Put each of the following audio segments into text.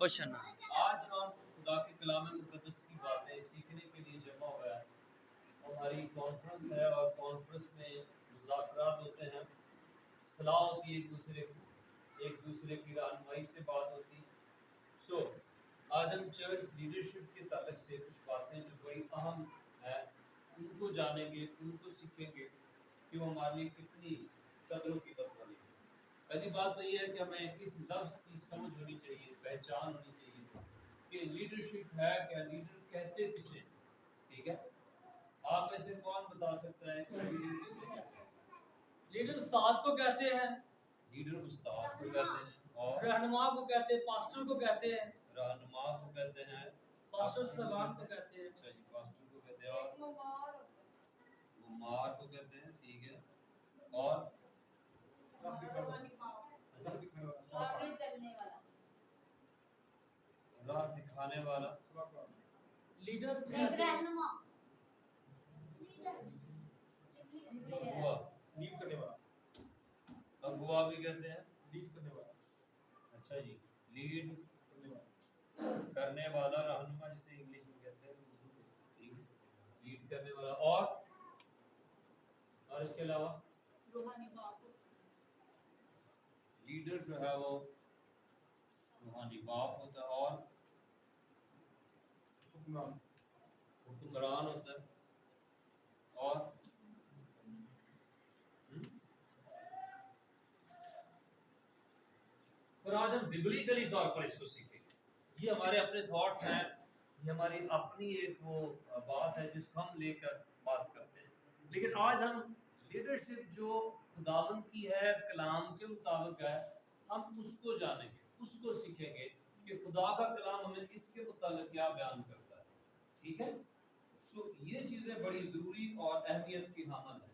روشن آج ہم خدا کے کلام مقدس کی باتیں سیکھنے کے لیے جمع ہوا ہے. ہماری کانفرنس ہے اور کانفرنس میں مذاکرات ہوتے ہیں, صلاح ہوتی ہے, ایک دوسرے کی رہنمائی سے بات ہوتی. آج ہم چرچ لیڈرشپ کے تعلق سے کچھ باتیں جو بڑی اہم ہیں ان کو جانیں گے, ان کو سیکھیں گے کہ وہ ہمارے لیے کتنی قدر و قیمت والی ہے. پہلی بات تو یہ ہے کہ ہمیں اس لفظ کی سمجھ ہونی چاہیے, پہچان ہونی چاہیے کہ لیڈرشپ ہے کیا, لیڈر کہتے کسے. ٹھیک ہے, آپ میں سے کون بتا سکتا ہے کہ لیڈر کسے کہتے ہیں؟ لیڈر استاد کو کہتے ہیں, لیڈر استاد کو کہتے ہیں, اور رہنما کو کہتے ہیں, پاسٹر کو کہتے ہیں, رہنما کو کہتے ہیں, پاسٹر صاحبان کو کہتے ہیں. اچھا جی, پاسٹر کو کہتے ہیں, اور ممار کو کہتے ہیں. ٹھیک ہے, اور راہ دکھانے والا, لیڈر رہنما, اغوا بھی کہتے ہیں, لیڈ کرنے والا. اچھا جی, لیڈ کرنے والا, رہنما جسے انگلش میں کہتے ہیں, لیڈ کرنے والا. اور اس کے علاوہ روحانی باپ, لیڈر جو ہے وہ روحانی باپ ہوتا ہے, اور حکمران ہوتا ہے, اور آج ہم ببلیکلی طور پر اس کو سیکھیں گے. یہ ہمارے اپنے تھاٹس ہیں, یہ ہماری اپنی ایک وہ بات ہے جس کو ہم لے کر بات کرتے ہیں. لیکن آج ہم لیڈرشپ جو خداوند کی ہے, کلام کے مطابق ہے, ہم اس کو جانیں گے, اس کو سیکھیں گے کہ خدا کا کلام ہمیں اس کے متعلق کیا بیان کرتا ہے. ٹھیک ہے, یہ چیزیں بڑی ضروری اور اہمیت کی حامل ہیں.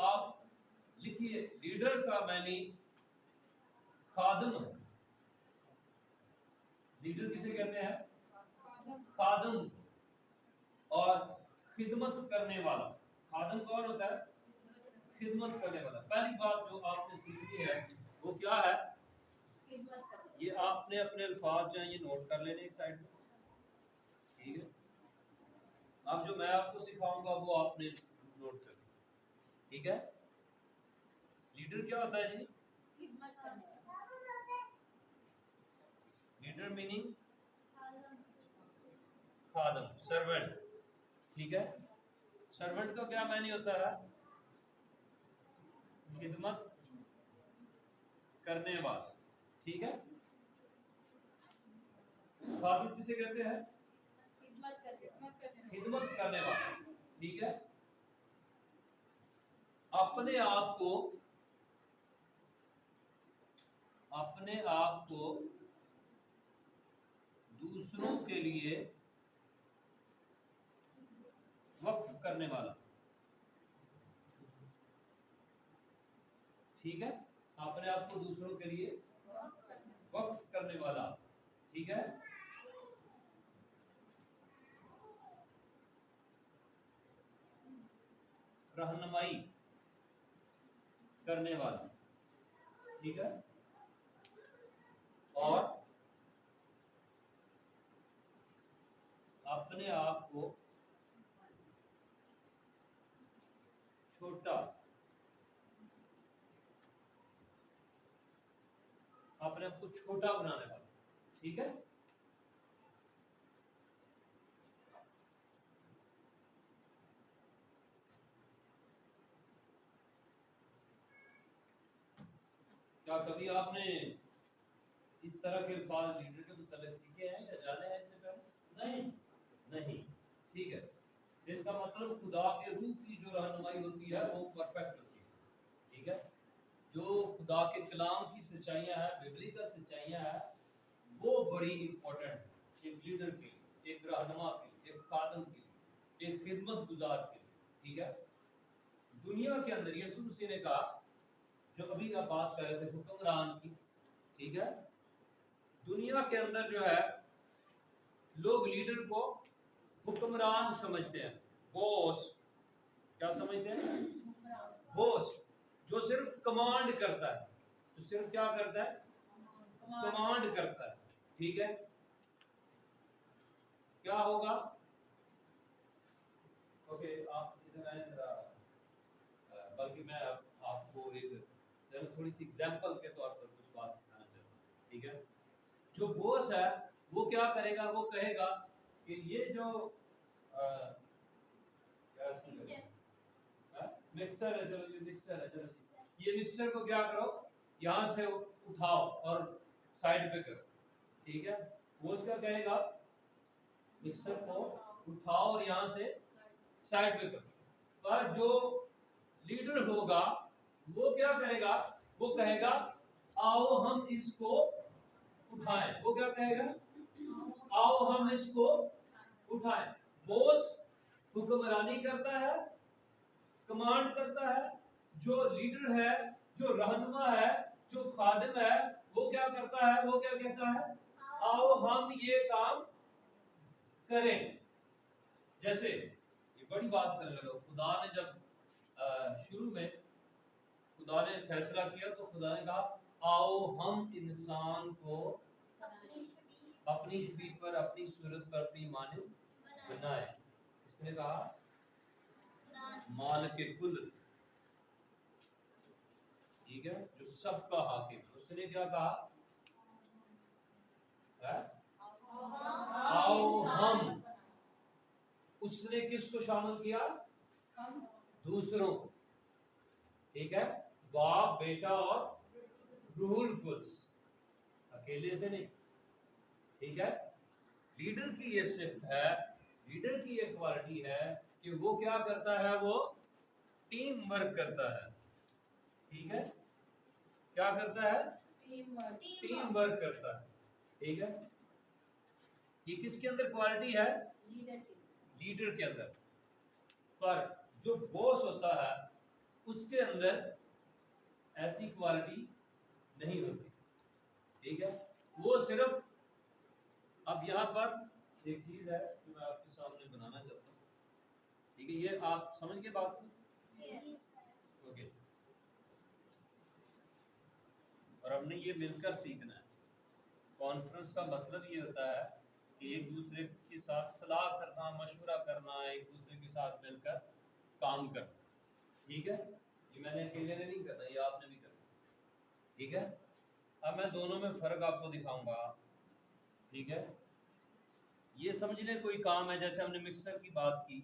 آپ لکھیے, لیڈر کا معنی خادم ہے. لیڈر کسے کہتے ہیں؟ خادم, اور خدمت کرنے والا. خادم کون ہوتا ہے؟ خدمت کرنے والا. پہلی بات جو آپ نے سیکھی ہے وہ کیا ہے؟ یہ آپ نے اپنے الفاظ جو ہیں یہ نوٹ کر لینے ایک سائڈ میں. ٹھیک ہے, اب جو میں آپ کو سکھاؤں گا وہ آپ نے نوٹ کر لیں. ٹھیک ہے, لیڈر کیا ہوتا ہے جی؟ خدمت کرنے والا. لیڈر میننگ خادم, سرونٹ. ٹھیک ہے, سرونٹ کا کیا معنی ہوتا ہے؟ خدمت کرنے والا. ٹھیک ہے, خادم کسے کہتے ہیں؟ خدمت کرنے والا. ٹھیک ہے, اپنے آپ کو دوسروں کے لیے وقف کرنے والا. ٹھیک ہے, اپنے آپ کو دوسروں کے لیے وقف کرنے والا. ٹھیک ہے, رہنمائی کرنے والا. ٹھیک ہے, اور اپنے آپ کو چھوٹا, اپنے آپ کو چھوٹا بنانے والا. ٹھیک ہے, کیا کبھی آپ نے اس طرح کے الفاظ لیڈر کے متعلق سیکھے ہیں یا جانے ہیں اس سے پہلے؟ نہیں. ٹھیک ہے, اس کا مطلب خدا کے روح کی جو رہنمائی ہوتی ہے وہ پرفیکٹ ہوتی ہے. ٹھیک ہے, جو خدا کے کلام کی سچائیاں ہیں, ببلیکل سچائیاں ہیں, وہ بڑی امپورٹنٹ ہے ایک لیڈر کے لیے, ایک رہنما کے لیے, ایک خادم کے لیے, ایک خدمت گزار کے لیے. ٹھیک ہے, دنیا کے اندر یسوع مسیح نے کہا, جو ابھی آپ بات کر رہے تھے حکمران کی. ٹھیک ہے, دنیا کے اندر جو ہے لوگ لیڈر کو حکمران سمجھتے ہیں, بوس. کیا سمجھتے ہیں؟ بوس, جو صرف کمانڈ کرتا ہے. جو صرف کیا کرتا ہے؟ کمانڈ کرتا ہے. ठीक है, क्या होगा? ओके, आप इधर आए जरा, बल्कि मैं आपको एक जरा थोड़ी सी एग्जांपल के तौर पर कुछ बात सिखाना चाहता हूँ, ठीक है। जो बॉस है वो क्या करेगा, वो कहेगा कि ये जो मिक्सर है, चलो ये मिक्सर है, चलो ये मिक्सर को क्या करो, यहाँ से उठाओ और साइड पे करो, ठीक है। वो उसका कहेगा मिक्सर को उठाओ और यहाँ से साइड पे करो। पर जो लीडर होगा वो क्या करेगा, वो कहेगा आओ हम इसको उठाएं। वो क्या कहेगा, आओ हम इसको उठाएं। बॉस हुक्मरानी करता है, कमांड करता है। जो लीडर है, जो रहनुमा है, जो खादिम है, वो क्या करता है, वो क्या कहता है, आओ हम ये काम करें। जैसे ये बड़ी बात करने लगा, खुदा ने जब शुरू में खुदा ने फैसला किया तो खुदा ने कहा आओ हम इंसान को अपनी शबीह पर, अपनी सूरत पर, अपनी मानिंद बनाए। किसने कहा, मालिक कुल, ठीक है, जो सबका हाकिम, उसने क्या कहा है? आओ हम। उसने किसको शामिल किया, दूसरों को, ठीक है, बाप, बेटा और रूहुल कुद्स, अकेले से नहीं, ठीक है। लीडर की ये सिफ्त है, लीडर की ये क्वालिटी है कि वो क्या करता है, वो टीम वर्क करता है, ठीक है। क्या करता है, टीम वर्क करता है, ठीक है। ये किसके अंदर क्वालिटी है, लीडर के अंदर। पर जो बॉस होता है उसके अंदर ऐसी क्वालिटी नहीं होती, ठीक है। वो सिर्फ, अब यहाँ पर एक चीज है जो मैं आपके सामने बनाना चाहता हूँ, ठीक है, ये आप समझ के बात को, ओके। और हमने ये मिलकर सीखना है। कॉन्फ्रेंस का मतलब ये होता है कि एक दूसरे के साथ सलाह करना, मशवरा करना, एक दूसरे के साथ मिलकर काम करना, ठीक है। ये मैंने अकेले ने नहीं करना, ये आपने भी करना, ठीक है। अब मैं दोनों में फ़र्क आपको दिखाऊंगा, ठीक है। ये समझने कोई काम है, जैसे हमने मिक्सर की बात की,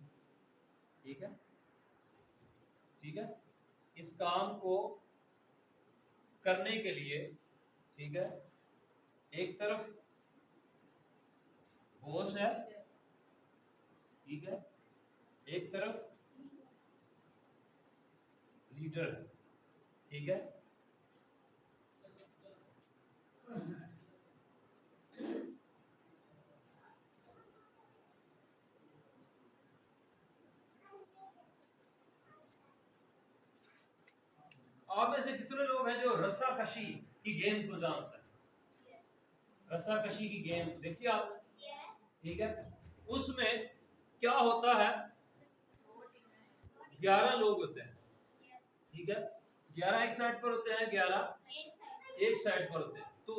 ठीक है, ठीक है। इस काम को करने के लिए, ठीक है, एक तरफ बॉस है, ठीक है, एक तरफ लीडर है, ठीक है। आप में से कितने लोग हैं जो रस्सा कशी की गेम को जानते हैं? रस्सा कशी की गेम देखिए आप, ठीक है। उसमें क्या होता है, 11 लोग होते हैं, ठीक है। 11 एक साइड पर होते हैं, 11 एक साइड पर होते हैं। तो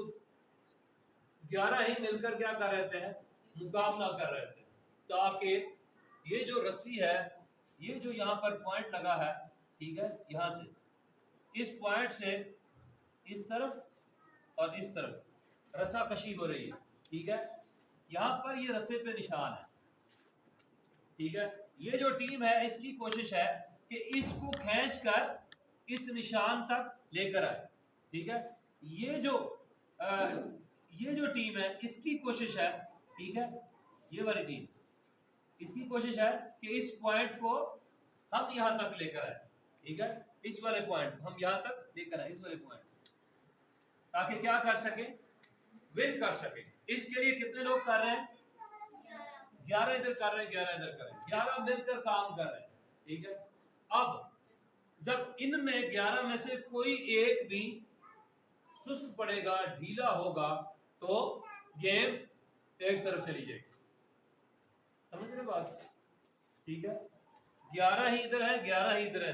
11 ही मिलकर क्या कर रहे थे, मुकाबला कर रहे थे, ताकि ये जो रस्सी है, ये जो यहाँ पर पॉइंट लगा है, ठीक है, यहाँ से इस पॉइंट से इस तरफ और इस तरफ रस्सा कशी हो रही है, ठीक है। यहाँ पर ये रस्से पे निशान है, ठीक है। ये जो टीम है इसकी कोशिश है कि इसको खींचकर इस निशान तक लेकर आए, ठीक है। ये जो टीम है इसकी कोशिश है, ठीक है, ये वाली टीम, इसकी कोशिश है कि इस पॉइंट को हम यहाँ तक लेकर आए, ठीक है। इस वाले पॉइंट हम यहाँ तक लेकर आए, इस वाले पॉइंट, ताकि क्या कर सके, विन कर सके। इसके लिए कितने लोग कर रहे हैं, 11 इधर कर रहे हैं, 11 इधर कर रहे हैं, 11 मिलकर काम कर रहे हैं, ठीक है। अब जब इनमें 11 में से कोई एक भी सुस्त पड़ेगा, ढीला होगा, तो गेम एक तरफ चली जाएगी। समझ रहे बात, ठीक है। 11 ही इधर है, 11 ही इधर है,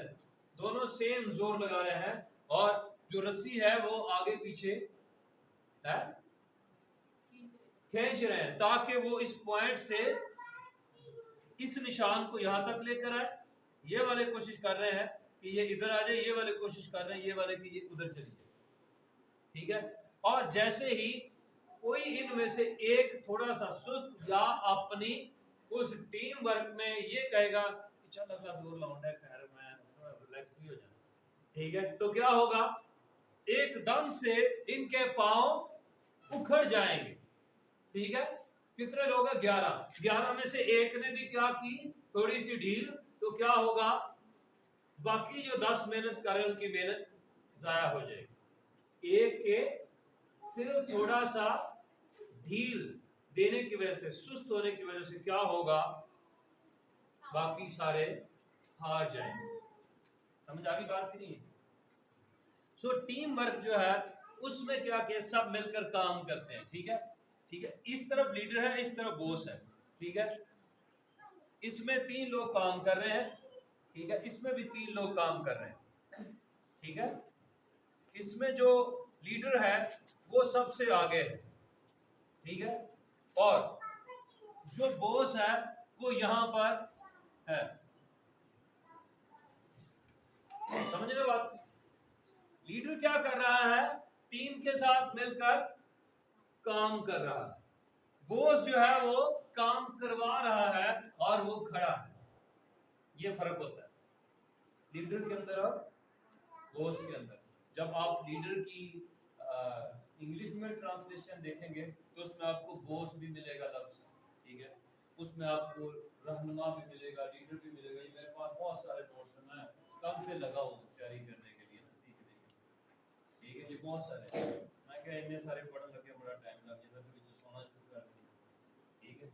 दोनों सेम जोर लगा रहे हैं, और जो रस्सी है वो आगे पीछे है, کھینچ رہے ہیں تاکہ وہ اس پوائنٹ سے اس نشان کو یہاں تک لے کر آئے. یہ والے کوشش کر رہے ہیں کہ یہ ادھر آ جائے, یہ والے کوشش کر رہے ہیں یہ والے کہ یہ ادھر چلی جائے. ٹھیک ہے, اور جیسے ہی کوئی ان میں سے ایک تھوڑا سا سست یا اپنی اس ٹیم ورک میں یہ کہے گا کہ چل اگلا دور لاؤنڈ ہے, خیر میں تھوڑا ریلیکس بھی ہو جانا, ٹھیک ہے, تو کیا ہوگا, ایک دم سے ان کے پاؤں اکھڑ جائیں گے. ٹھیک ہے, کتنے لوگ ہیں, 11 میں سے ایک نے بھی کیا کی, تھوڑی سی ڈھیل, تو کیا ہوگا, باقی جو 10 محنت کر رہے ہیں ان کی محنت ضائع ہو جائے گی. ایک کے صرف تھوڑا سا ڈھیل دینے کی وجہ سے, سست ہونے کی وجہ سے کیا ہوگا, باقی سارے ہار جائیں گے. سمجھ آگی بات کی نہیں؟ سو ٹیم ورک جو ہے اس میں کیا کہ سب مل کر کام کرتے ہیں. ٹھیک ہے, ٹھیک ہے, اس طرف لیڈر ہے, اس طرف بوس ہے. ٹھیک ہے, اس میں 3 لوگ کام کر رہے ہیں. ٹھیک ہے, اس میں بھی 3 لوگ کام کر رہے ہیں. ٹھیک ہے, اس میں جو لیڈر ہے وہ سب سے آگے ہے. ٹھیک ہے, اور جو بوس ہے وہ یہاں پر ہے. سمجھ رہے بات؟ لیڈر کیا کر رہا ہے, ٹیم کے ساتھ مل کر کام کر رہا ہے. بوس جو ہے وہ کام کروا رہا ہے اور وہ کھڑا ہے. یہ فرق ہوتا ہے لیڈر کے اندر اور بوس کے اندر. جب آپ لیڈر کی انگلش میں ٹرانسلیشن دیکھیں گے تو اس میں آپ کو بوس بھی ملے گا لفظ. ٹھیک ہے, اس میں آپ کو رہنما بھی ملے گا, لیڈر بھی ملے گا. یہ میرے پاس بہت سارے نوٹس ہیں, میں کب سے لگا ہوں تیاری کرنے کے لیے, سیکھنے کے لیے. ٹھیک ہے, یہ بہت سارے ہیں. میں کہ اتنے سارے پڑھنے لگے بڑا ٹائم لگ جاتا, پھر سونا شروع کر دوں. ٹھیک ہے,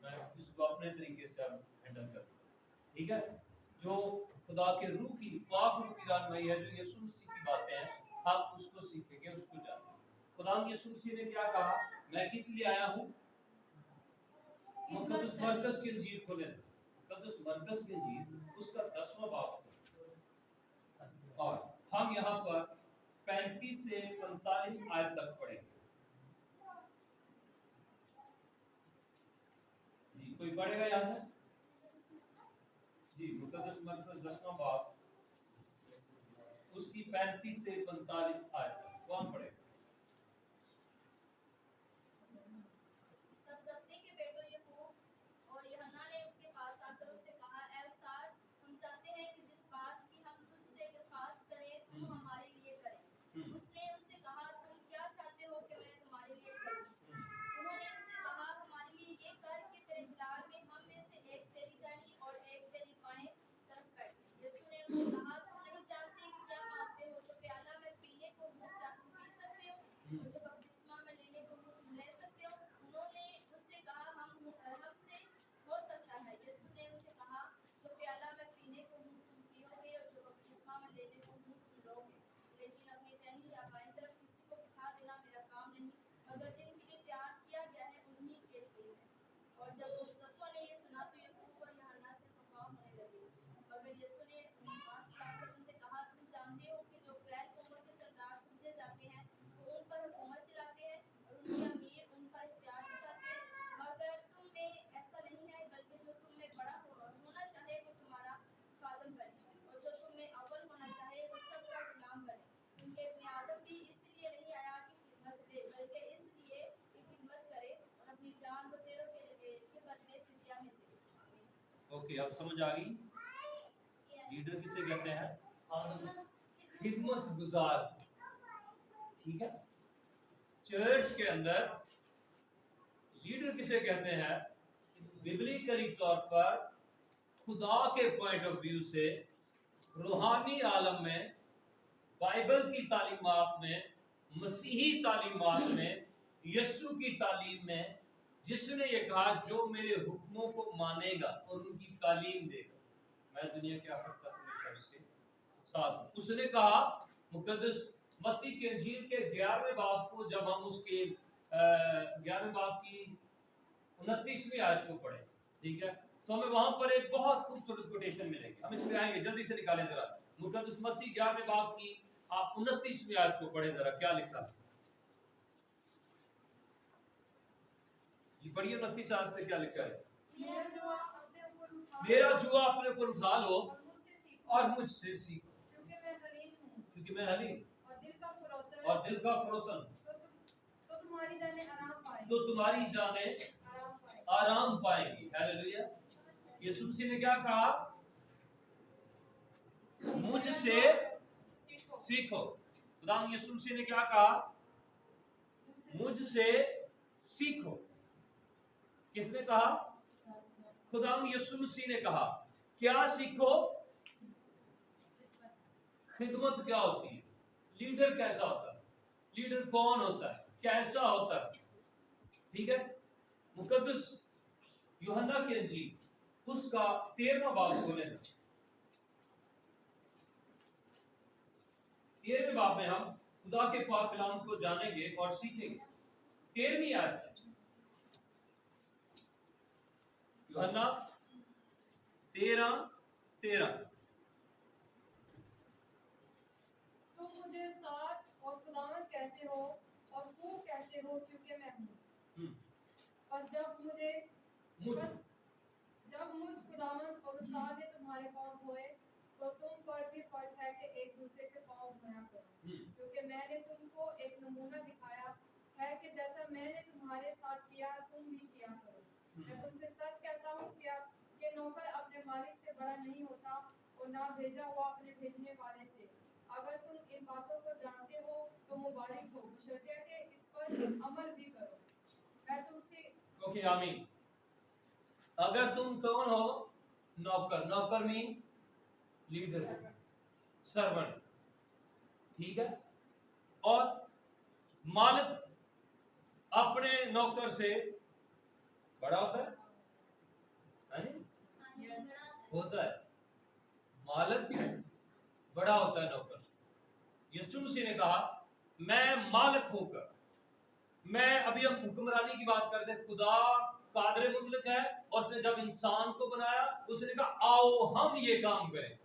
میں اس کو اپنے طریقے سے ہینڈل کروں. ٹھیک ہے, جو خدا کے روح کی پاک روح کی رہنمائی ہے, جو یسوع مسیح کی باتیں ہیں, ہم اس کو سیکھیں گے, اس کو جانیں گے. خدا یسوع مسیح نے کیا کہا, میں کس لیے آیا ہوں, مقدس مرکز کی انجیل کھولیں. مقدس مرکز کی انجیل اس کا 10واں باب کھولیں, اور ہم یہاں پر 35 سے 45 آیت تک پڑھیں گے. جی, کوئی پڑھے گا یہاں سے؟ جی, مقدس مرکز 10واں باب اس کی 35 سے 45 آیت تک کون پڑھے گا؟ تب زبدی کے بیٹوں یعقوب اور یوحنا نے اس کے پاس آ کر اس سے کہا, اے استاد, ہم چاہتے ہیں کہ جس بات کی ہم تجھ سے درخواست کریں تو ہمارے لیے کریں. اس نے ان سے کہا, تم کیا چاہتے ہو کہ میں تمہارے لیے کروں؟ انہوں نے اس سے کہا, ہمارے لیے یہ کر کہ تیرے جلال میں ہم میں سے ایک تیری دائیں اور ایک تیری بائیں طرف بیٹھے. یسوع نے ان سے کہا, تم نہیں جانتے کہ کیا مانگتے ہو. تو پیالہ میں پینے کو منہ کیا تم پی سکتے ہو, اور جو بپتسمہ میں لینے کو منہ تم لے سکتے ہو؟ انہوں نے اس سے کہا, ہم سے ہو سکتا ہے. یسوع نے ان سے کہا, جو پیالہ میں پینے کو منہ تم پیو گے اور جو بپتسمہ میں لینے کو منہ تم لو گے, لیکن اپنی دائیں یا بائیں طرف کسی کو بٹھا دینا میرا کام نہیں, مگر جن کے لیے تیار کیا گیا ہے انہی کے لیے ہے. اور جب مقدسوں نے یہ سنا تو یعقوب اور یوحنا سے خفا ہونے لگے. مگر یسوع نے ہاتھ اٹھا کر ان سے کہا, تم جانتے ہو کہ جو غیر قوموں کے سردار سمجھے جاتے ہیں وہ ان پر حکومت چلاتے ہیں اور ان کے امیر ان پر اختیار جتاتے ہیں. مگر تم میں ایسا نہیں ہے, بلکہ جو تم میں بڑا ہونا چاہے وہ تمہارا خادم بنے, اور جو تم میں اول ہونا چاہے وہ سب کا غلام بنے. کیونکہ ابن آدم بھی اس لیے نہیں آیا کہ خدمت دے, بلکہ اس لیے کہ خدمت کرے اور اپنی جان بتیروں کے بدلے فدیہ میں دے. آمین. اوکے, اب سمجھ آ گئی لیڈر کسے کہتے ہیں, خدمت گزار. ٹھیک ہے, چرچ کے اندر لیڈر کسے کہتے ہیں, ببلیکلی طور پر خدا کے پوائنٹ آف ویو سے, روحانی عالم میں, بائبل کی تعلیمات میں, مسیحی تعلیمات میں, یسوع کی تعلیم میں, جس نے یہ کہا جو میرے حکموں کو مانے گا اور ان کی تعلیم دے گا, میں دنیا کے آخر تک ہمیشہ اس کے ساتھ ہوں. اس نے کہا مقدس متی کے انجیل کے 11ویں باب کو, جب ہم اس کے 11ویں باب کی 29ویں آیت کو پڑھیں, ٹھیک ہے, تو ہمیں وہاں پر ایک بہت خوبصورت کوٹیشن ملے گی. ہم اس پہ آئیں گے, جلدی سے نکالیں ذرا. مقدس متی 11ویں باب کی آپ 29ویں آیت کو پڑھیں ذرا, کیا لکھا ہے. बढ़िया 29 आयत से क्या लिखा है? मेरा जुआ अपने ऊपर उठा मेरा जुआ अपने ऊपर उठा लो और मुझसे सीखो, और मुझसे सीखो, क्योंकि मैं हलीम हूँ क्योंकि मैं हलीम और दिल का फरोतन, और दिल का फरोतन, तो तुम्हारी जानें आराम पाएंगी, तो तुम्हारी जानें आराम पाएंगी। आराम पाएंगी। हालेलुया। यीशु मसीह ने क्या कहा? मुझसे सीखो, सीखो। खुदाम यीशु मसीह ने क्या कहा? मुझसे सीखो। किसने कहा? खुदाम यीशु मसीह ने कहा। क्या सीखो? खिदमत क्या होती है, लीडर कैसा होता है, लीडर कौन होता है, कैसा होता है। ठीक है। मुकद्दस यूहन्ना की इंजील उसका 13वां बाब खोलें। 13वें बाब में हम खुदा के पाक कलाम को जानेंगे और सीखेंगे। 13वीं आयत से यूहन्ना 13:13। तुम मुझे उस्ताद और खुदावंद कहते हो और खूब कहते हो, क्योंकि मैं हूँ। और जब मुझ खुदावंद और उस्ताद ने तुम्हारे पाँव धोए, तो तुम पर भी फर्ज है कि एक दूसरे के पाँव धोया करो, क्योंकि मैंने तुमको एक नमूना दिखाया है कि जैसा मैंने तुम्हारे साथ किया तुम भी किया करो। मैं तुमसे सच कहता हूँ कि नौकर अपने मालिक से बड़ा नहीं होता और ना भेजा हुआ अपने भेजने वाले से। अगर तुम इन बातों को जानते हो तो मुबारक हो, बशर्ते कि इस पर अमल भी करो। मैं तुमसे ओके, आमीन। अगर तुम कौन हो? नौकर। नौकर मीन लीडर, सर्वेंट। ठीक है। और मालिक अपने नौकर से बड़ा होता है, होता है। मालिक बड़ा होता है नौकर से। यीशु मसीह ने कहा मैं मालिक होकर, मैं अभी हम हुक्मरानी की बात करते हैं। खुदा कादर मुतलक है और उसने जब इंसान को बनाया उसने कहा आओ हम ये काम करें।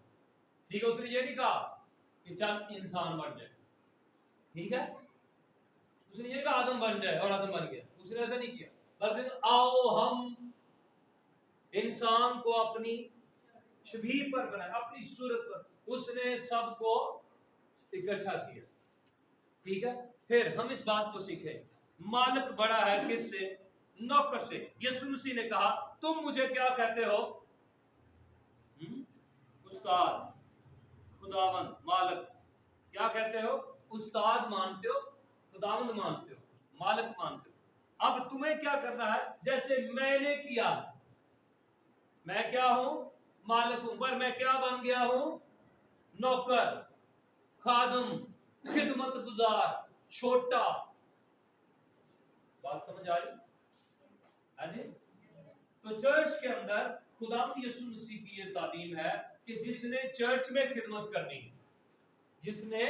ठीक है। उसने ये नहीं कहा कि चल इंसान बन जाए। ठीक है। उसने ये कहा आदम बन जाए और आदम बन गया। उसने ऐसा नहीं किया, बल्कि आओ हम इंसान को अपनी छवि पर बनाए, अपनी सूरत पर। उसने सबको इकट्ठा किया। ठीक है। फिर हम इस बात को सीखें, मालिक बड़ा है किससे? नौकर से। यीशु मसीह ने कहा तुम मुझे क्या कहते हो? उस्ताद, खुदावंद, मालिक। क्या कहते हो? उस्ताद मानते हो, खुदावंद मानते हो, मालिक मानते हो। अब तुम्हें क्या करना है? जैसे मैंने किया। मैं क्या हूं? मालिक हूं, पर मैं क्या बन गया हूं? नौकर, खादम, खिदमत गुजार, छोटा। बात समझ आ रही? हाँ जी। तो चर्च के अंदर खुदावंद यीशु मसीह की ये तालीम है कि जिसने चर्च में खिदमत करनी है, जिसने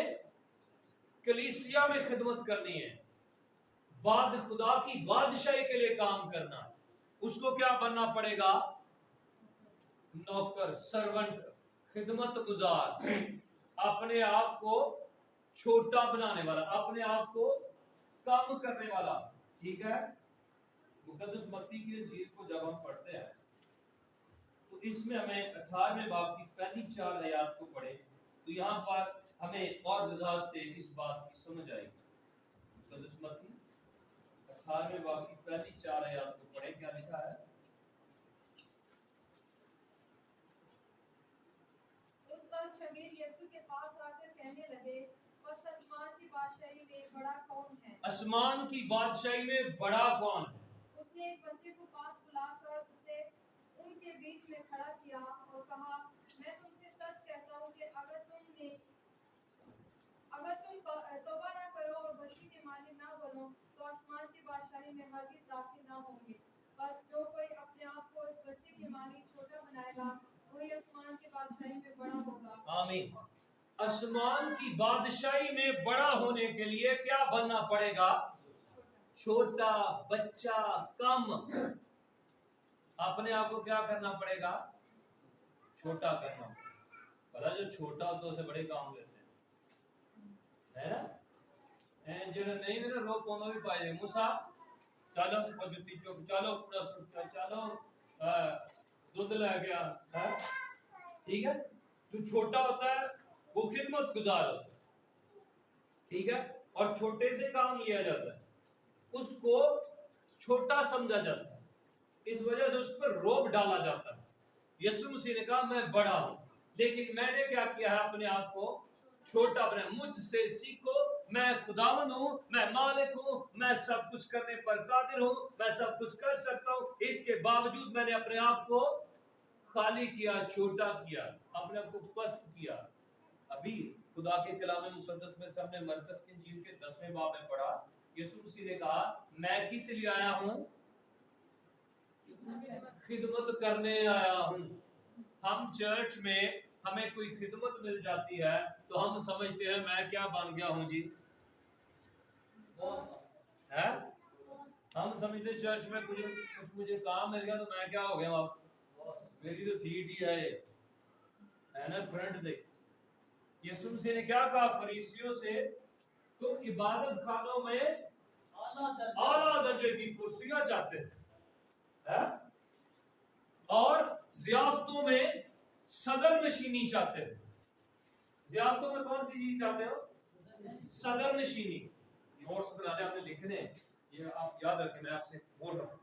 कलीसिया में खिदमत करनी है, बाद खुदा की बादशाही के लिए काम करना, उसको क्या बनना पड़ेगा? नौकर, सर्वेंट, खिदमत गुजार, अपने आप को छोटा बनाने वाला, अपने आप को कम करने वाला। ठीक है। मुकद्दस मत्ती की इंजील को जब हम पढ़ते हैं तो इसमें हमें 18वें बाब की पहली 4 आयत को पढ़े तो यहाँ पर हमें और वजाहत से इस बात की समझ आएगी। मुकद्दस मत्ती 18वें बाब की पहली 4 आयत को पढ़े। क्या लिखा है? उस वक्त शगीर यीशु के पास आकर कहने लगे, बस आसमान की बादशाही में बड़ा कौन है? आसमान की बादशाही में बड़ा कौन है? उसने एक बच्चे को पास बुलाकर उसे उनके बीच में खड़ा किया और कहा, मैं तुमसे सच कहता हूँ कि अगर तुम तौबा ना करो और बच्चे के मालिक ना बनो तो आसमान की बादशाही में हरगिज़ दाखिल ना होंगे। बस जो कोई अपने आप को इस बच्चे के मालिक छोटा बनाएगा वही आसमान की बादशाही में बड़ा होगा। आमीन। आसमान की बादशाही में बड़ा होने के लिए क्या बनना पड़ेगा? छोटा, बच्चा, कम। अपने आप को क्या करना पड़ेगा? छोटा करना पड़ेगा। पता जो छोटा हो तो उसे बड़े काम लेते हैं, है ना? जो नहीं मेरा रोक पौंदा भी पाए मूसा चलो और जुत्ती चुक, चलो पूरा सूट, चलो दूध ले गया, ठीक है। जो छोटा होता है वो खिदमत गुजार होता है, ठीक है। और छोटे से काम लिया जाता है, उसको छोटा समझा जाता है, इस वजह से उस पर रोब डाला जाता है। यीशु मसीह ने कहा मैं बड़ा हूं, लेकिन मैंने क्या किया है, अपने आप को छोटा बनाया। मुझसे सीखो, मैं खुदावंद हूं, मैं मालिक हूं, मैं सब कुछ करने पर कादिर हूं, मैं सब कुछ कर सकता हूं। इसके बावजूद मैंने अपने आप को खाली किया, छोटा किया, अपने आप को पस्त किया। अभी खुदा के कलाम मुकद्दस में से हमने मरकस के इंजील के 10वें बाब में पढ़ा, यीशु मसीह ने कहा मैं किस लिए आया हूं? खिदमत करने आया हूं। हम चर्च में हमें कोई खिदमत मिल जाती है तो हम समझते हैं मैं क्या बन गया हूं जी, है? हम समझते चर्च में कुछ मुझे काम मिल गया तो मैं क्या हो गया, मेरी तो सीट ही है ना फ्रंट देख। यीशु मसीह ने क्या कहा फरीसियों से, तुम इबादत खानों में आला दर्जे की कुर्सियां चाहते हैं और ज़ियाफतों में सदर नशीनी चाहते हो। ज़ियाफतों में कौन सी चीज चाहते हो? सदर नशीनी। नोट्स बनाने आपने लिखने, ये आप याद रखें, मैं आपसे बोल रहा हूँ,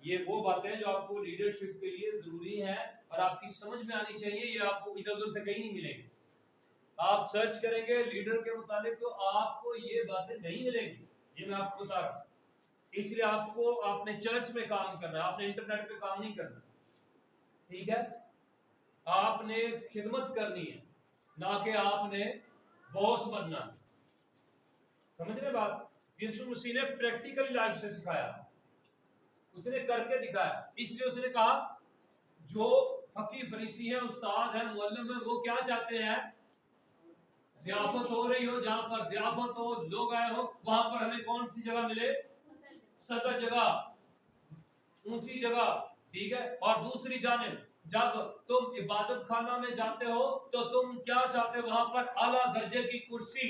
ये वो बातें जो आपको लीडरशिप के लिए जरूरी है और आपकी समझ में आनी चाहिए। ये आपको इधर उधर से कहीं नहीं मिलेगी। आप सर्च करेंगे लीडर के मुताबिक तो आपको ये बातें नहीं मिलेगी, ये मैं आपको बता रहा हूँ। इसलिए आपको अपने चर्च में काम करना है, आपने इंटरनेट पे काम नहीं करना, ठीक है? आपने खिदमत करनी है, ना कि आपने बॉस बनना है। समझ रहे बात? यीशु मसीह ने प्रैक्टिकल लाइफ से सिखाया, उसने करके दिखाया। इसलिए उसने कहा जो फकीह फरीसी है, उस्ताद है, मुअल्लिम है, वो क्या चाहते हैं? ज़ियाफत हो रही हो, जहां पर ज़ियाफत हो, लोग आए हो, वहां पर हमें कौन सी जगह मिले? सदर जगह, ऊंची जगह, ठीक है। और दूसरी जानिब जब तुम इबादत खाना में जाते हो तो तुम क्या चाहते हो? वहां पर आला दर्जे की कुर्सी,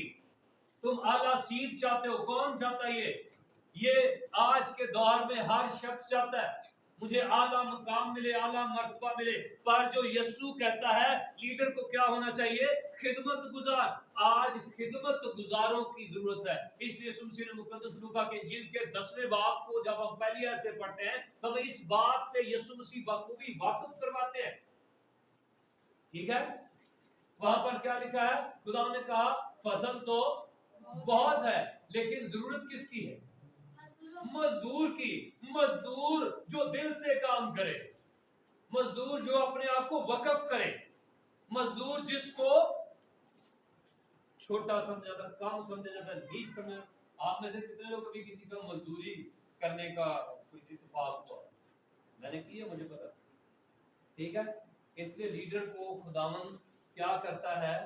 तुम आला सीट चाहते हो। कौन चाहता है ये आज के दौर में हर शख्स चाहता है मुझे आला मुकाम मिले, आला मर्तबा मिले। पर जो यीशु कहता है लीडर को क्या होना चाहिए? खिदमत गुजार। आज खिदमत गुजारों की जरूरत है। इसलिए यीशु मसीह ने मुकद्दस लूका के इंजील के 10वें बाब को जब हम पहली आयत से पढ़ते हैं तो हमें इस बात से यीशु मसीह बखूबी वाकिफ करवाते हैं, ठीक है। वहां पर क्या लिखा है? खुदा ने कहा फसल तो बहुत है लेकिन जरूरत किसकी है? मजदूर की। मजदूर जो दिल से काम करे, मजदूर जो अपने आप को वक्फ करे, मजदूर जिसको छोटा समझा जाता, कम समझा जाता, नीच समझा। आप में से कितने लोग कभी किसी का मजदूरी करने का कोई इत्तेफाक हुआ? मैंने किया, मुझे पता, ठीक है। इसलिए लीडर को खुदावंद क्या करता है?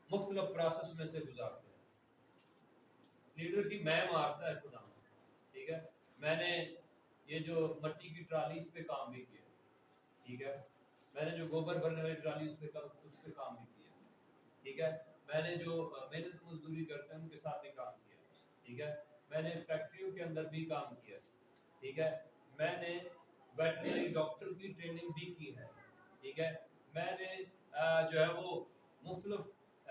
मुख्तलिफ प्रोसेस में से गुजारता है। लीडर की मैं मारता है खुदावंद, ठीक है। मैंने ये जो मट्टी की ट्राली इस पे काम भी किया, ठीक है। मैंने जो गोबर भरने वाली ट्राली उस पे काम भी किया, ठीक है। मैंने जो मेहनत मजदूरी करते हैं उनके साथ भी काम किया, ठीक है। मैंने फैक्ट्रियों के अंदर भी काम किया, ठीक है। मैंने वेटरनरी डॉक्टर की ट्रेनिंग भी की है, ठीक है। मैंने जो है वो मुख्तलिफ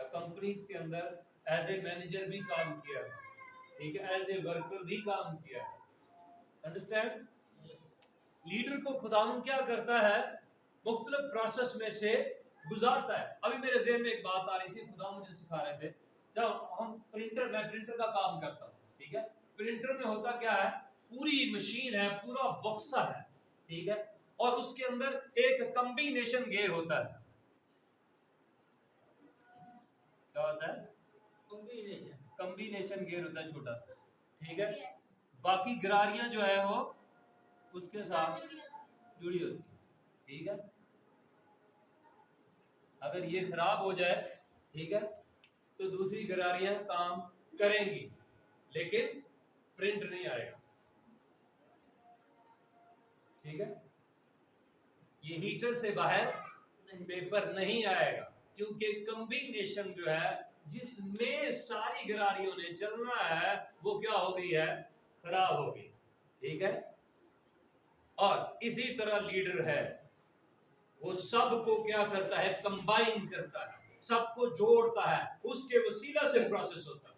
कंपनीज के अंदर एज ए मैनेजर भी काम किया, ठीक है, एज ए वर्कर भी काम किया। अंडरस्टैंड? लीडर को खुदावंद क्या करता है? मुख्तलिफ प्रोसेस में से गुजारता है। अभी मेरे ज़हन में एक बात आ रही थी, खुदा मुझे सिखा रहे थे। जब हम मैं प्रिंटर का काम करता हूँ, ठीक है। प्रिंटर में होता क्या है? पूरी मशीन है, पूरा बक्सा है, ठीक है, और उसके अंदर एक कॉम्बिनेशन गेयर होता है। क्या होता है? कॉम्बिनेशन गेयर होता है, छोटा सा, ठीक है। बाकी गरारियां जो है वो उसके साथ जुड़ी होती है, ठीक है। अगर ये खराब हो जाए, ठीक है, तो दूसरी गरारियां काम करेंगी लेकिन प्रिंट नहीं आएगा, ठीक है। ये हीटर से बाहर पेपर नहीं आएगा क्योंकि कॉम्बिनेशन जो है जिसमें सारी गरारियों ने चलना है वो क्या हो गई है? खराब हो गई, ٹھیک ہے. اور اسی طرح لیڈر ہے وہ سب کو کیا کرتا ہے, کمبائن کرتا ہے, سب کو جوڑتا ہے, اس کے وسیلہ سے پروسیس ہوتا ہے.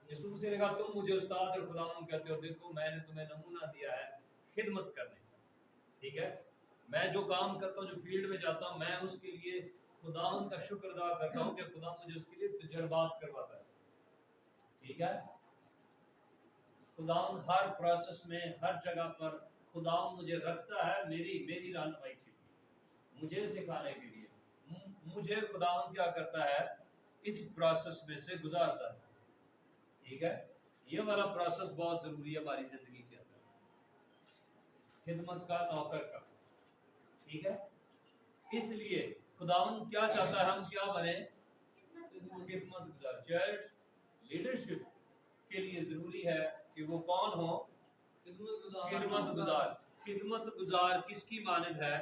یسوع مسیح نے کہا تم مجھے استاد اور خداوند کہتے ہو, دیکھو میں نے تمہیں نمونہ دیا ہے خدمت کرنے کا. ٹھیک ہے, میں جو کام کرتا ہوں, جو فیلڈ میں جاتا ہوں, میں اس کے لیے خداوند کا شکر ادا کرتا ہوں کہ خدا مجھے اس کے لیے تجربات کرواتا ہے. ٹھیک ہے, خداوند ہر پروسیس میں, ہر جگہ پر خداوند مجھے رکھتا ہے میری رہنمائی کے لیے, مجھے سکھانے کے لیے. مجھے خداوند کیا کرتا ہے, اس پروسیس میں سے گزارتا ہے. ٹھیک ہے, یہ والا پروسیس بہت ضروری ہے ہماری زندگی کے اندر, خدمت کا, نوکر کا. ٹھیک ہے, اس لیے خداوند کیا چاہتا ہے, ہم کیا بنیں, خدمت گزار. چرچ لیڈرشپ کے لیے ضروری ہے کہ وہ کون ہو, خدمت گزار. خدمت گزار کس کی مانند ہے,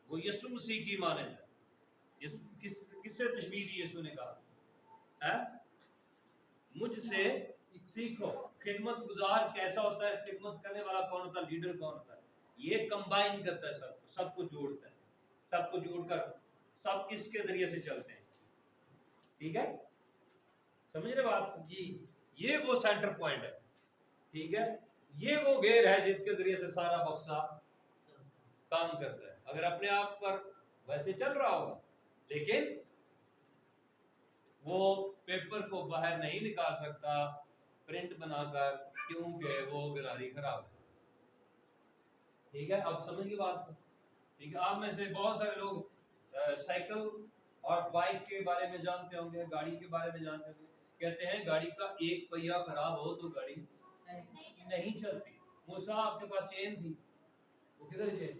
وہ یسوع مسیح کی مانند ہے. کس سے تشبیہ دی یسوع نے کہا, مجھ سے سیکھو. خدمت گزار کیسا ہوتا ہے, خدمت کرنے والا کون ہوتا ہے, لیڈر کون ہوتا ہے, یہ کمبائن کرتا ہے سب کو جوڑتا ہے, سب کو جوڑ کر سب کس کے ذریعے سے چلتے ہیں. ٹھیک ہے, سمجھ رہے بات جی, یہ وہ سینٹر پوائنٹ ہے. ٹھیک ہے, یہ وہ گیئر ہے جس کے ذریعے سے سارا بکسا کام کرتا ہے. اگر اپنے آپ پر ویسے چل رہا ہوگا, لیکن وہ پیپر کو باہر نہیں نکال سکتا پرنٹ بنا کر, کیونکہ وہ گراری خراب ہے. ٹھیک ہے, اب سمجھ گئے بات کو. ٹھیک ہے, آپ میں سے بہت سارے لوگ سائیکل اور بائک کے بارے میں جانتے ہوں گے, گاڑی کے بارے میں جانتے ہوں گے. کہتے ہیں گاڑی کا ایک پہیہ خراب ہو تو گاڑی نہیں چلتی. موسیٰ آپ کے پاس چین تھی, وہ کدھر چین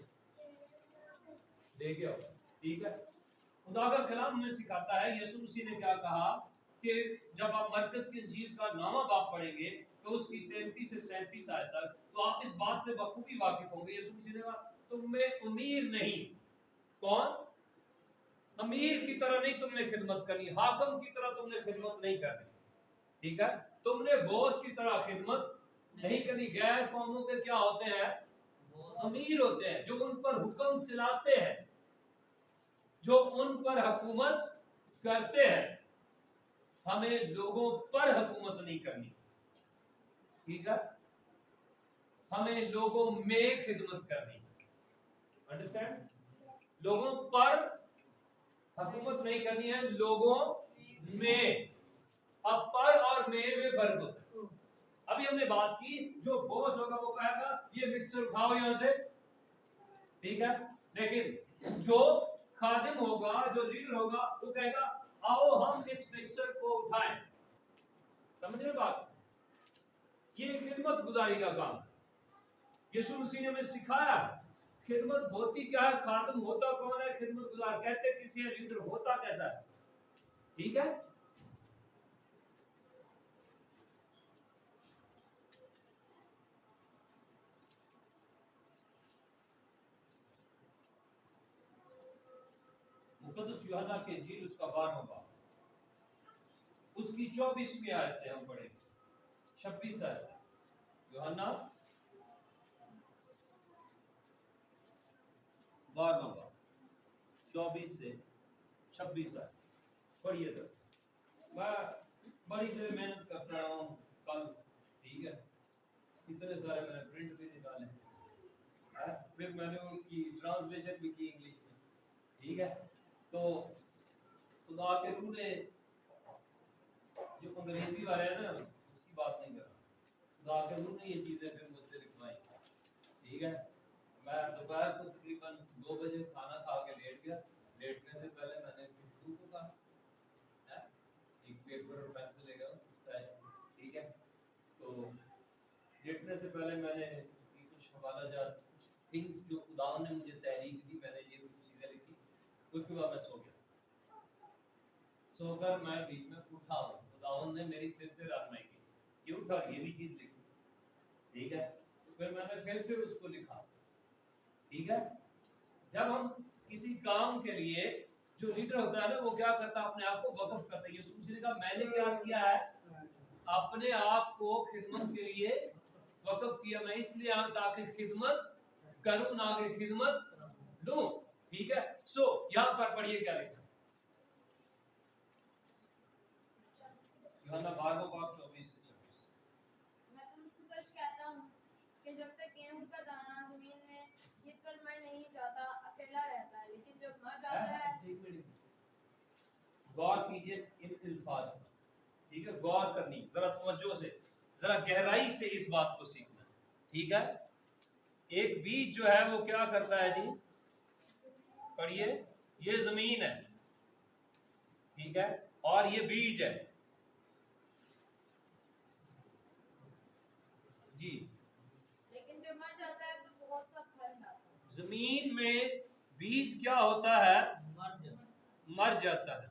لے کے آؤ. ٹھیک ہے, خدا کا کلام ہمیں سکھاتا ہے, یسوع مسیح نے کیا کہا کہ جب آپ مرکز کی انجیل کا 9واں باب پڑھیں گے تو اس کی 33 سے 37 آیت تک, تو آپ اس بات سے بخوبی واقف ہوں گے. یسوع مسیح نے کہا تم میں امیر نہیں, کون, امیر کی طرح نہیں تم نے خدمت کرنی, حاکم کی طرح تم نے خدمت نہیں کرنی. ٹھیک ہے, تم نے بوس کی طرح خدمت نہیں کرنی. غیر قوموں کے کیا ہوتے ہیں, امیر ہوتے ہیں, جو ان پر حکم چلاتے ہیں, جو ان پر حکومت کرتے ہیں. ہمیں لوگوں پر حکومت نہیں کرنی. ٹھیک ہے, ہمیں لوگوں میں خدمت کرنی. انڈرسٹینڈ, لوگوں پر حکومت نہیں کرنی ہے, لوگوں میں. اب پر اور میں فرق ہوتا ہے. ابھی ہم نے بات کی, جو بوس ہوگا وہ کہے گا یہ مکسر اٹھاؤ یہاں سے. ٹھیک ہے, لیکن جو خادم ہوگا, جو لیڈر ہوگا, وہ کہے گا آؤ ہم اس مکسر کو اٹھائیں. سمجھ رہے بات, یہ خدمت گزاری کا کام ہے. یسوع مسیح نے ہمیں سکھایا خدمت ہوتی کیا ہے, خادم ہوتا کون ہے, خدمت گزار کہتے کسی ہے, لیڈر ہوتا کیسا ہے. ٹھیک ہے, مقدس یوحنا کی انجیل اس کا 12واں باب, اس کی 24ویں آیت سے ہم پڑھیں گے, 26 آیت. یوحنا 12واں باب 24 سے 26 آیت پڑھیے گا. میں بڑی دیر محنت کرتا ہوں کل. ٹھیک ہے, اتنے سارے میں نے پرنٹ بھی نکالے, پھر میں نے ان کی ٹرانسلیشن بھی کی انگلش میں. ٹھیک ہے, تو خدا کے روح نے, جو انگریزی والے ہیں نا اس کی بات نہیں کر رہا, خدا کے روح نے یہ چیزیں پھر مجھ سے لکھوائی. ٹھیک ہے, میں دوپہر کو تقریباً 2 بجے کھانا کھا کے لیٹ گیا. لیٹنے سے پہلے میں نے گفتگو کو کہا, ایک پیپر اور پینسل لے گیا. ٹھیک ہے, تو لیٹنے سے پہلے میں نے کچھ حوالہ جات, کچھ تھنگس جو خدا نے مجھے تحریک دی, میں نے یہ کچھ چیزیں لکھی. اس کے بعد میں سو گیا. سو کر میں بیچ میں اٹھا, خداوند نے میری پھر سے رہنمائی کی کہ اٹھا یہ بھی چیز لکھی. ٹھیک ہے, پھر میں نے پھر سے اس کو لکھا. ٹھیک ہے, جب ہم کسی کام کے لیے जो लीडर होता है ना वो क्या करता है, अपने आप को वक्फ करता है। यीशु मसीह ने कहा मैंने क्या किया है, अपने आप को खिदमत के लिए वक्फ किया, मैं इसलिए आया ताकि खिदमत करूं ना कि खिदमत लूं। ठीक है, सो यहाँ पर पढ़िए क्या लिखा, यूहन्ना 12:24 से 26। मैं तुमसे सच कहता हूँ कि जब तक गेहूं का दाना जमीन में गिरकर मर नहीं जाता अकेला रहता है, लेकिन जब मर जाता है। एक मिनट, गौर कीजिए इन अल्फाज पर, ठीक है, गौर करनी, जरा तवज्जो से, जरा गहराई से इस बात को सीखना। ठीक है, एक बीज जो है वो क्या करता है जी, पढ़िए, ये जमीन है, ठीक है, और ये बीज है जी। लेकिन जब मर जाता है तो बहुत सा फल लाता है। जमीन में बीज क्या होता है, मर जाता है।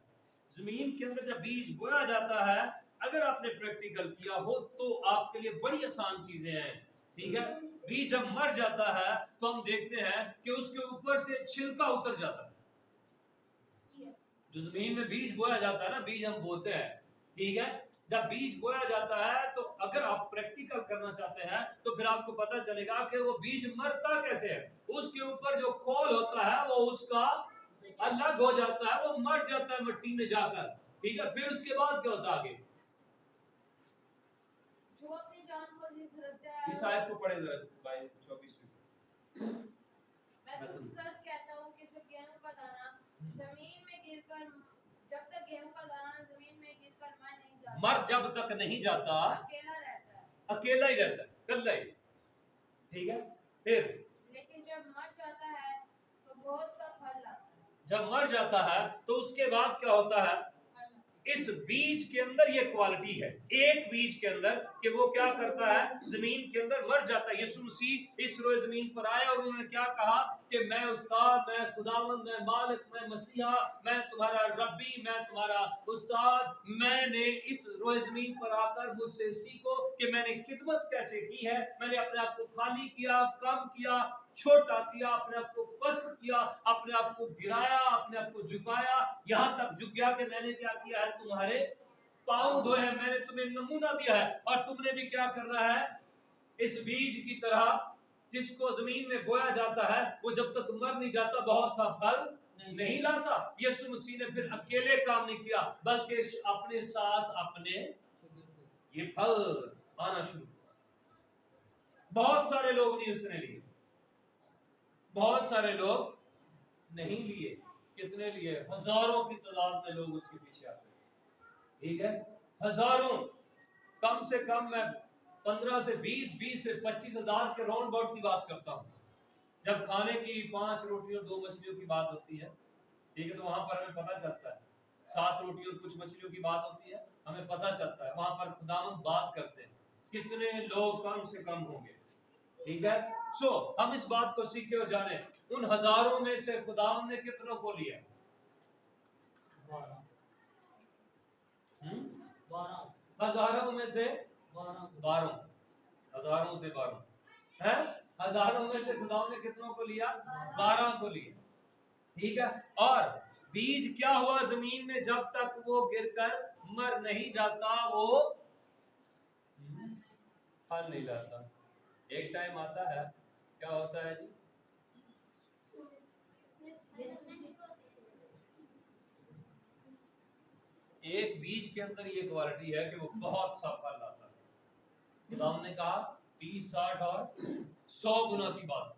जमीन के अंदर जब बीज बोया जाता है, अगर आपने प्रैक्टिकल किया हो तो आपके लिए बड़ी आसान चीजें हैं। ठीक है, बीज जब मर जाता है तो हम देखते हैं कि उसके ऊपर से छिलका उतर जाता है। जो जमीन में बीज बोया जाता है ना, बीज हम बोते हैं, ठीक है, जब बीज बोया जाता है तो अगर आप प्रैक्टिकल करना चाहते हैं तो फिर आपको पता चलेगा कि वो बीज मरता कैसे है। उसके ऊपर जो खोल होता है वो उसका अलग हो जाता है, वो मर जाता है मिट्टी में जाकर। ठीक है, फिर उसके बाद क्या होता है आगे, जो अपनी जान को जीत रखता है। इस आयत को पढ़े जरा भाई 24 में से। मैं तुमसे सच कहता हूँ कि जब गेहूं का दाना जमीन में गिरकर, जब तक गेहूं का दाना जमीन में गिरकर मर नहीं जाता, मर जब तक नहीं जाता, अकेला रहता है, अकेला ही रहता है, कल्ला ही। ठीक है, फिर लेकिन जब मर जाता है तो बहुत सा फल लाता है। जब मर जाता है तो उसके बाद क्या होता है, इस बीज के अंदर ये क्वालिटी है, एक बीज के अंदर, कि वो क्या करता है, जमीन के अंदर मर जाता है। यीशु मसीह इस रोज जमीन पर आया और उन्होंने क्या कहा कि मैं उस्ताद, मैं खुदावंद, मैं मालिक, मैं मसीहा, मैं तुम्हारा रब्बी, मैं तुम्हारा उस्ताद। मैंने इस रोज जमीन पर आकर मुझसे सीखो कि मैंने खिदमत कैसे की है। मैंने अपने आप को खाली किया, कम किया, छोटा किया, अपने आप को पस्त किया, अपने आप को गिराया, अपने आप को झुकाया, यहाँ तक झुक गया कि मैंने क्या किया है, तुम्हारे पांव धोए हैं, मैंने तुम्हें नमूना दिया है। और तुमने भी क्या करना है, इस बीज की तरह जिसको जमीन में बोया जाता है, वो जब तक मर नहीं जाता बहुत सा फल नहीं लाता। यीशु मसीह ने फिर अकेले काम नहीं किया, बल्कि अपने साथ अपने ये फल आना शुरू किया। बहुत सारे लोग नहीं उसने लिए, बहुत सारे लोग नहीं लिए, कितने लिए, हजारों की तादाद में लोग उसके पीछे आते हैं। ठीक है, हजारों, कम से कम मैं 15 से 20 से 25 हजार के राउंड अबाउट की बात करता हूँ। जब खाने की 5 रोटी और 2 मछलियों की बात होती है, ठीक है, तो वहां पर हमें पता चलता है, 7 रोटी और कुछ मछलियों की बात होती है, हमें पता चलता है, वहां पर खुदावंद बात करते हैं कितने लोग कम से कम होंगे। ठीक है, सो हम इस बात को सीखे और जाने, उन हजारों में से खुदावंद ने कितनों को लिया, 12 हजारों में से 12, हजारों से 12 है, हजारों में से खुदावंद ने कितनों को लिया, 12 को लिया। ठीक है, और बीज क्या हुआ जमीन में, जब तक वो गिरकर मर नहीं जाता वो फल नहीं लाता। एक टाइम आता है, क्या होता है जी, एक बीज के अंदर ये क्वालिटी है कि वो बहुत सा फल लाता है। खुदाम ने कहा 30, 60 और 100 गुना की बात,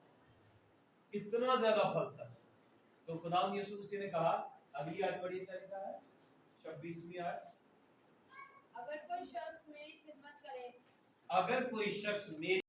इतना ज्यादा फल था। तो खुदाम यीशु मसीह ने कहा, अगली आयत पढ़िए क्या लिखा है, 26वीं आयत, अगर कोई शख्स मेरी खिदमत करे, अगर कोई शख्स मेरी